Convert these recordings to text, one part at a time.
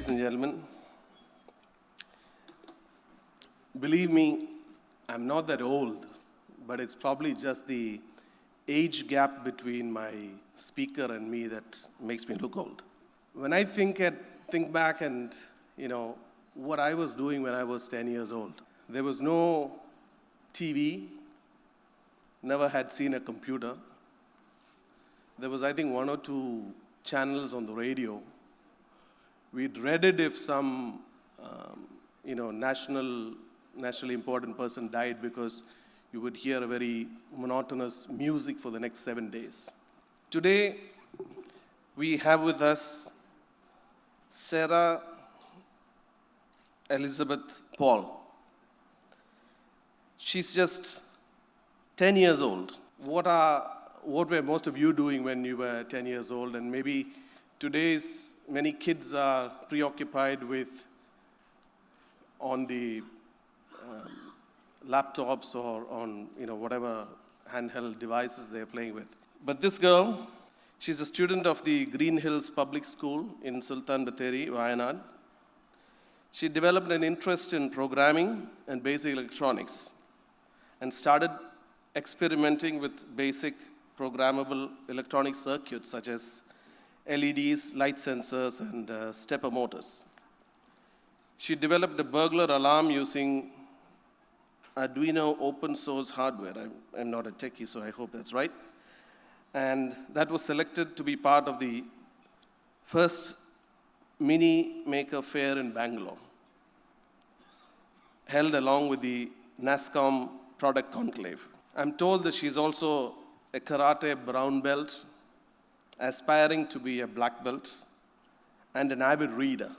ladies and gentlemen. Believe me, I'm not that old, but it's probably just the age gap between my speaker and me that makes me look old. When I think back and, what I was doing when I was 10 years old, there was no TV, never had seen a computer. There was, I think, 1 or 2 channels on the radio. We dreaded if some, nationally important person died because you would hear a very monotonous music for the next 7 days. Today, we have with us Sarah Elizabeth Paul. She's just 10 years old. What were most of you doing when you were 10 years old? And maybe today's many kids are preoccupied with on the laptops or on whatever handheld devices they're playing with. But this girl, she's a student of the Green Hills Public School in Sultan Batheri, Wayanad. She developed an interest in programming and basic electronics and started experimenting with basic programmable electronic circuits such as LEDs, light sensors, and stepper motors. She developed a burglar alarm using Arduino open source hardware. I'm not a techie, so I hope that's right. And that was selected to be part of the first mini maker fair in Bangalore, held along with the NASCOM product conclave. I'm told that she's also a karate brown belt, aspiring to be a black belt, and an avid reader.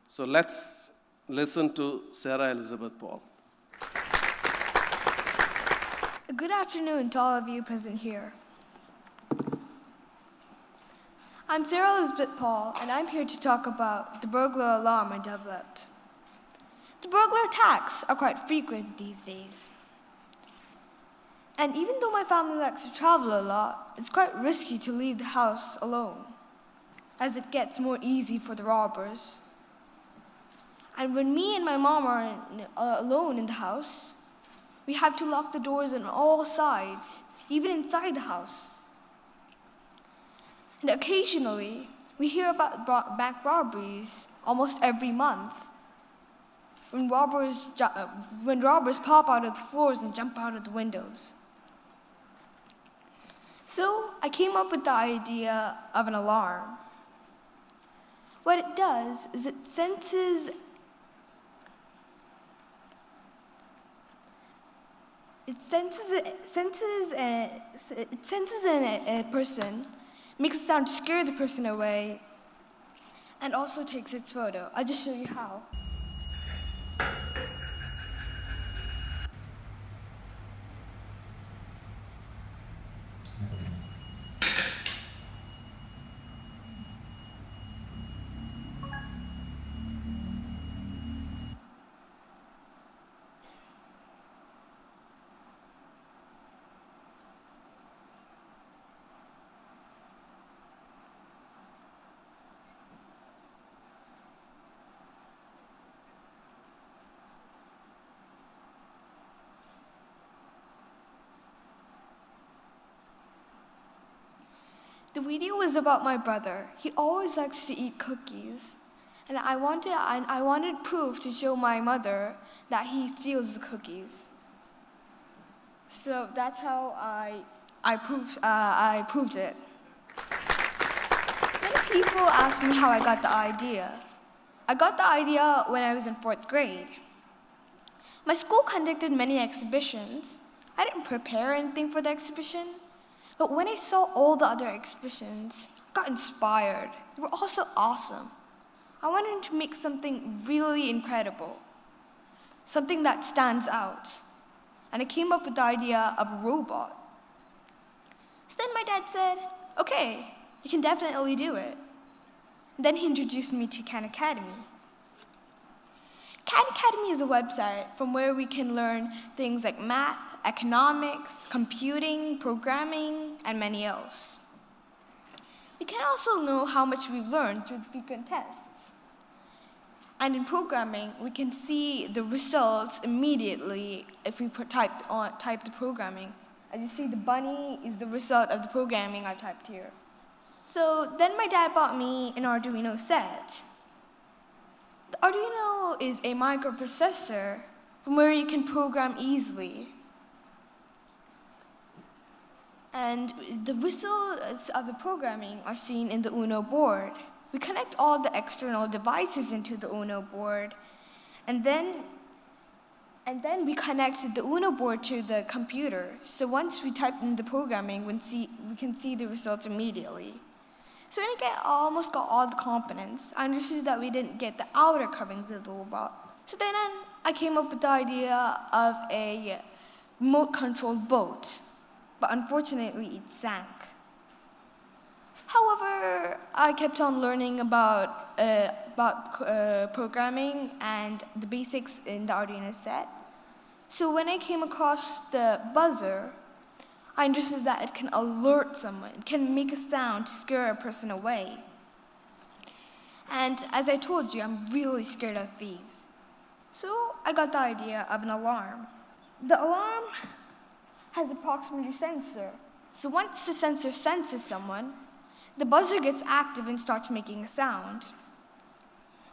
So let's listen to Sarah Elizabeth Paul. Good afternoon to all of you present here. I'm Sarah Elizabeth Paul, and I'm here to talk about the burglar alarm I developed. The burglar attacks are quite frequent these days. And even though my family likes to travel a lot, it's quite risky to leave the house alone, as it gets more easy for the robbers. And when me and my mom are alone in the house, we have to lock the doors on all sides, even inside the house. And occasionally, we hear about bank robberies almost every month, when robbers pop out of the floors and jump out of the windows. So I came up with the idea of an alarm. What it does is it senses a person, makes a sound to scare the person away, and also takes its photo. I'll just show you how. The video was about my brother. He always likes to eat cookies. And I wanted proof to show my mother that he steals the cookies. So that's how I proved it. Many people ask me how I got the idea. I got the idea when I was in 4th grade. My school conducted many exhibitions. I didn't prepare anything for the exhibition. But when I saw all the other exhibitions, I got inspired. They were all so awesome. I wanted to make something really incredible, something that stands out. And I came up with the idea of a robot. So then my dad said, okay, you can definitely do it. And then he introduced me to Khan Academy. Khan Academy is a website from where we can learn things like math, economics, computing, programming, and many else. We can and also know how much we learned through the frequent tests. And in programming, we can see the results immediately if we type the programming. As you see, the bunny is the result of the programming I typed here. So then my dad bought me an Arduino set. The Arduino is a microprocessor from where you can program easily. And the results of the programming are seen in the Uno board. We connect all the external devices into the Uno board, and then we connect the Uno board to the computer. So once we type in the programming, we can see the results immediately. So when I almost got all the components, I understood that we didn't get the outer coverings of the robot. So then I came up with the idea of a remote-controlled boat, but unfortunately it sank. However, I kept on learning about programming and the basics in the Arduino set. So when I came across the buzzer, I understood that it can alert someone. It can make a sound to scare a person away. And as I told you, I'm really scared of thieves. So I got the idea of an alarm. The alarm has a proximity sensor. So once the sensor senses someone, the buzzer gets active and starts making a sound.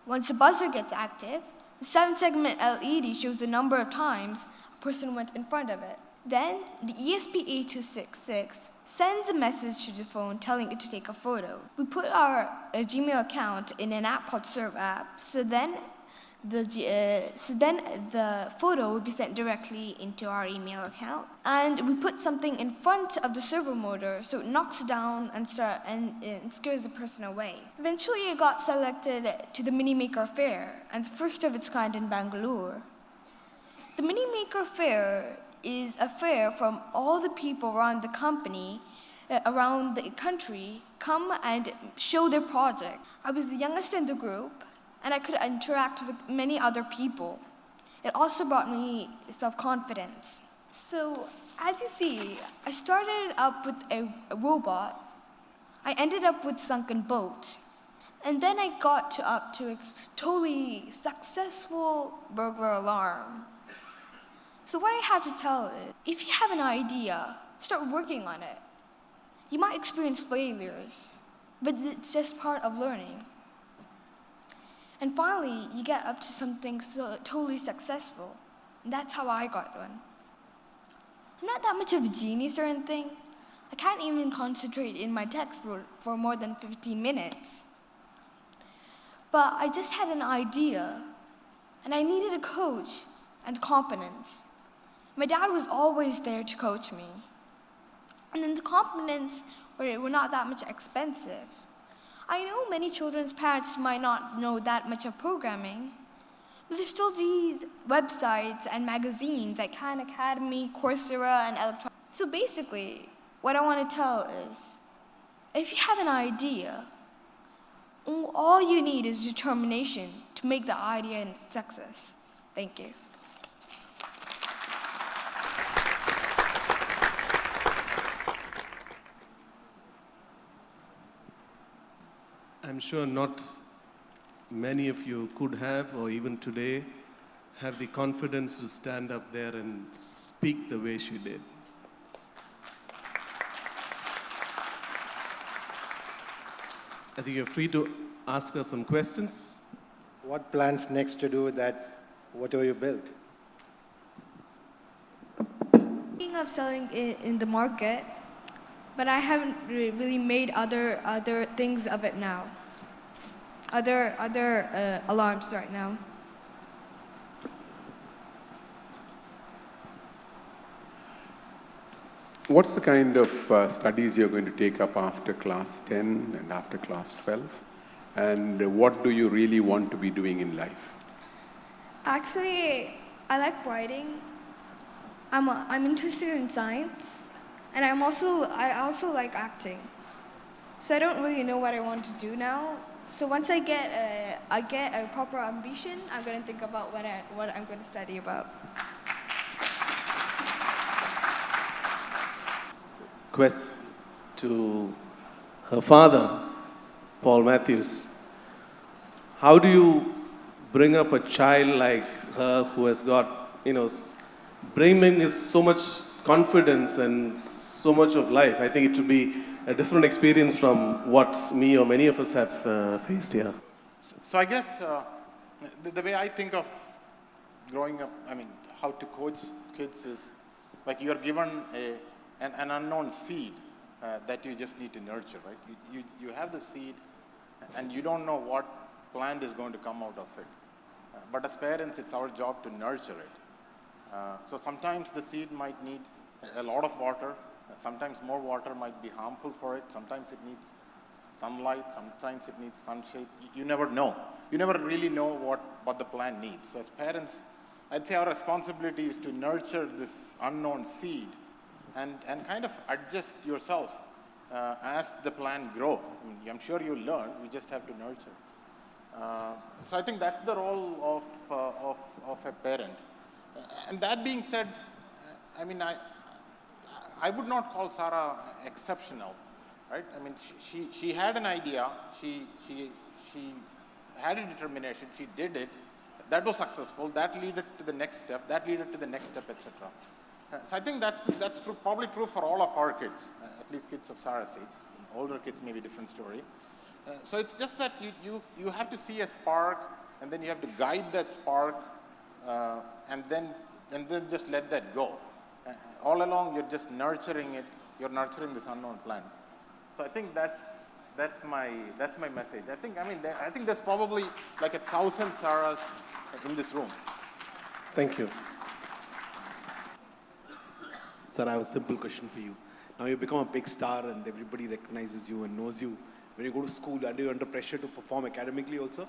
Once the buzzer gets active, the 7-segment LED shows the number of times a person went in front of it. Then, the ESP8266 sends a message to the phone telling it to take a photo. We put our Gmail account in an app called Serve App, so then the photo would be sent directly into our email account. And we put something in front of the servo motor so it knocks it down and scares the person away. Eventually, it got selected to the Mini Maker Fair, and the first of its kind in Bangalore. The Mini Maker Fair is a fair from all the people around the country come and show their project. I was the youngest in the group, and I could interact with many other people. It also brought me self-confidence. So, as you see, I started up with a robot. I ended up with sunken boat. And then I got up to a totally successful burglar alarm. So what I have to tell is, if you have an idea, start working on it. You might experience failures, but it's just part of learning. And finally, you get up to something so totally successful. And that's how I got one. I'm not that much of a genius or anything. I can't even concentrate in my text for more than 15 minutes. But I just had an idea, and I needed a coach and competence. My dad was always there to coach me. And then the components were not that much expensive. I know many children's parents might not know that much of programming, but there's still these websites and magazines like Khan Academy, Coursera, and Electronic. So basically, what I want to tell is, if you have an idea, all you need is determination to make the idea a success. Thank you. I'm sure not many of you could have, or even today, have the confidence to stand up there and speak the way she did. I think you're free to ask her some questions. What plans next to do that, whatever you build? Thinking of selling it in the market, but I haven't really made other things of it now. Other alarms right now. What's the kind of studies you're going to take up after class 10 and after class 12? And what do you really want to be doing in life? Actually, I like writing. I'm interested in science, and I also like acting. So I don't really know what I want to do now. So once I get a proper ambition, I'm going to think about what I'm going to study about. Quest to her father. Paul Matthews. How do you bring up a child like her who has got, bringing in so much confidence and so much of life? I think it would be a different experience from what me or many of us have faced here. So I guess the way I think of growing up, how to coach kids is like you're given an unknown seed that you just need to nurture, right? You have the seed and you don't know what plant is going to come out of it. But as parents, it's our job to nurture it. So sometimes the seed might need a lot of water. Sometimes more water might be harmful for it. Sometimes it needs sunlight. Sometimes it needs sunshade. You never know. You never really know what the plant needs. So as parents, I'd say our responsibility is to nurture this unknown seed and kind of adjust yourself as the plant grow. I'm sure you'll learn. We just have to nurture. So I think that's the role of a parent. And that being said, I would not call Sarah exceptional, right? She had an idea. She had a determination. She did it. That was successful. That led to the next step. That led to the next step, etc. So I think that's true, probably true for all of our kids, at least kids of Sarah's age. Older kids may be a different story. So it's just that you have to see a spark, and then you have to guide that spark, and then just let that go. All along, you're just nurturing it. You're nurturing this unknown plant. So I think that's my message. I think there's probably like 1,000 Sarahs in this room. Thank you. Sir, I have a simple question for you. Now you become a big star and everybody recognizes you and knows you. When you go to school, are you under pressure to perform academically also?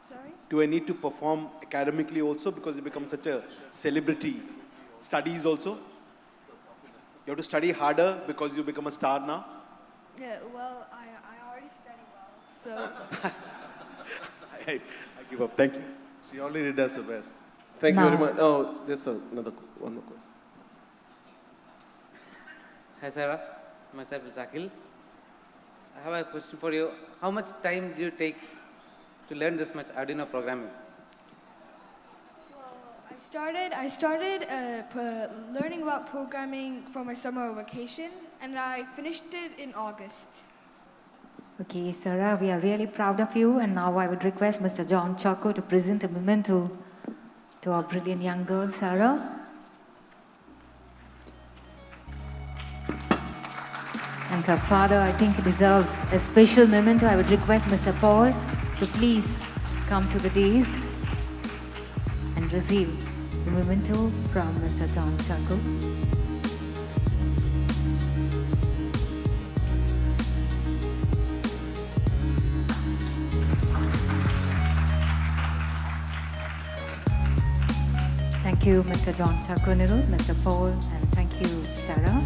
Sorry? Do I need to perform academically also because you become such a celebrity? Studies also? You have to study harder because you become a star now? Yeah, well, I already study well, so... I give up. Thank you. She already does her best. Thank you very much. Oh, there's one more question. Hi Sarah, myself is Akhil. I have a question for you. How much time do you take to learn this much Arduino programming? Well, I started learning about programming for my summer vacation, and I finished it in August. Okay, Sarah, we are really proud of you, and now I would request Mr. John Chaco to present a memento to our brilliant young girl, Sarah. And her father, I think, deserves a special memento. I would request Mr. Paul to please come to the dais and receive the memento from Mr. John Chaco. Thank you, Mr. John Chaco, Mr. Paul, and thank you, Sarah.